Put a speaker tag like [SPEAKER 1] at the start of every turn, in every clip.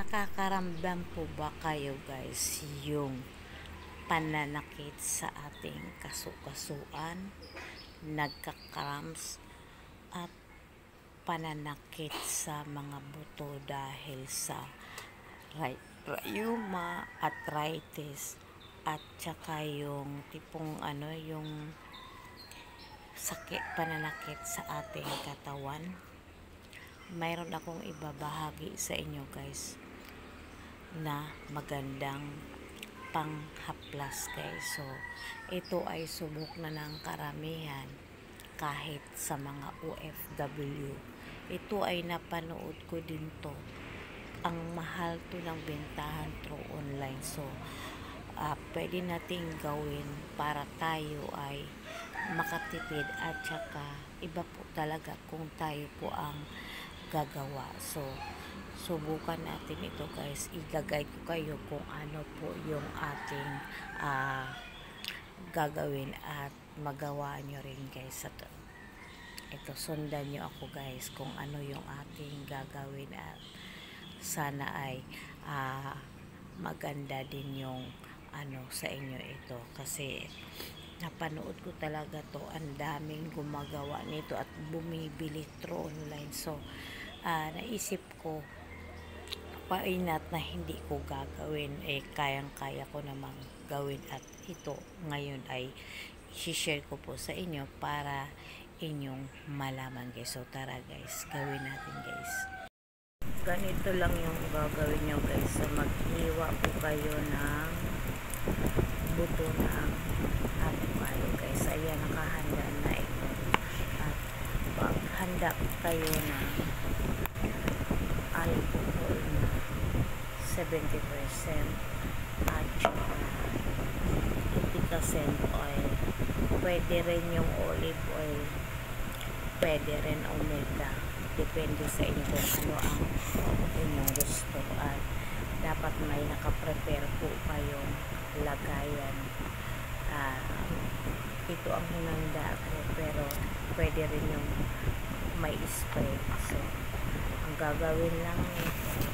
[SPEAKER 1] Nakakaramdam po ba kayo guys yung pananakit sa ating kasukasuan, nagka-cramps at pananakit sa mga buto dahil sa rheuma, arthritis at saka yung tipong yung sakit, pananakit sa ating katawan? Mayroon akong ibabahagi sa inyo guys na magandang panghaplas guys. So ito ay subok na ng karamihan kahit sa mga OFW. Ito ay napanood ko din to. Ang mahal to ng bentahan through online. So pwede nating gawin para tayo ay makatipid at saka iba po talaga kung tayo po ang gagawa. So subukan natin ito guys. I-guide ko kayo kung ano po yung ating gagawin at magawa nyo rin guys. Ito sundan nyo ako guys kung ano yung ating gagawin at sana ay maganda din yung sa inyo ito, kasi napanood ko talaga to, ang daming gumagawa nito at bumibili through online. So naisip ko why not na hindi ko gagawin, kayang-kaya ko namang gawin at ito ngayon ay i-share ko po sa inyo para inyong malaman guys. So tara guys, gawin natin guys. Ganito lang yung gagawin nyo guys. So maghiwa po kayo ng buto ng avocado guys. Ayan, nakahanda na ito. At paghanda kayo ng alcohol na 70% at 50% oil. Pwede rin yung olive oil, pwede rin omega, depende sa inyo kung ano ang inyong gusto. At dapat may nakaprepare po kayong lagayan. Ito ang hinanda ko, pero pwede rin yung may spray. So ang gagawin lang nito,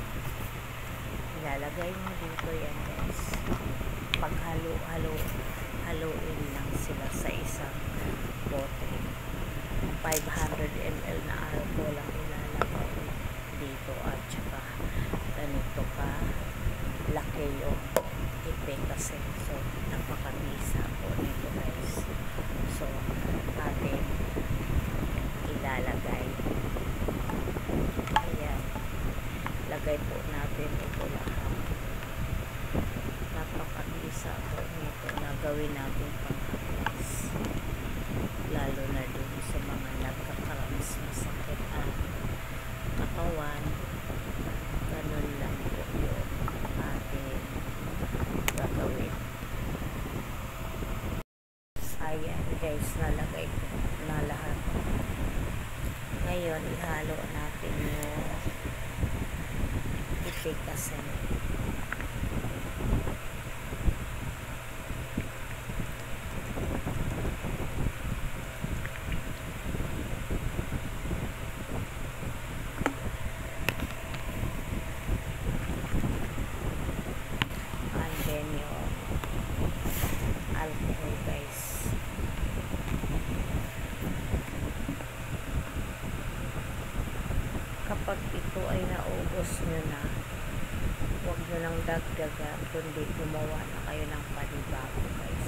[SPEAKER 1] ilalagay mo dito yan guys. Haluin lang sila sa isang bote. 500 ml na alcohol ang ilalagay dito at saka ganito ka laki yung ipe kasi. So napakabisa po nito guys. So atin ilalagay. Ayan, lagay po natin ito lahat. Napakabisa po nito na gawin natin panghaplas, lalo na dun sa mga nagkakaroons masakit ang katawan. Ganun lang po yung ating gagawin. Ayan guys, nalagay ko na lahat. Ngayon ihalo natin yung ipikasin. Alcohol guys. Kapag ito ay naubos nyo na, huwag nyo nang dagdagan, kundi gumawa na kayo ng panibago guys.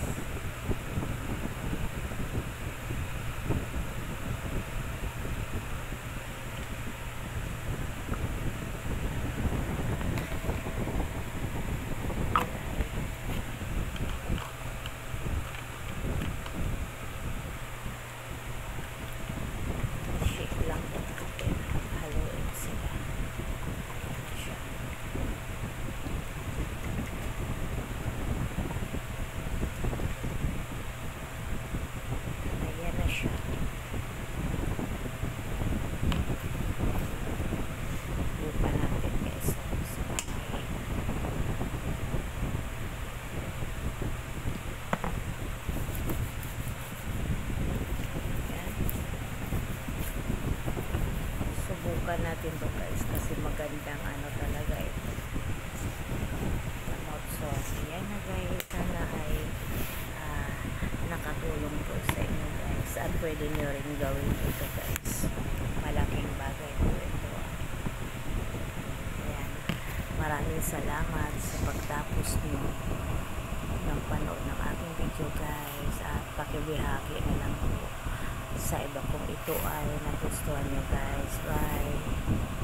[SPEAKER 1] pwede nyo rin gawin ito guys. Malaking bagay po ito. Ayan. Maraming salamat sa pagtapos nyo ng panood ng aking video guys, at pakibihagi na lang po sa iba kung ito ay nagustuhan nyo guys. Bye!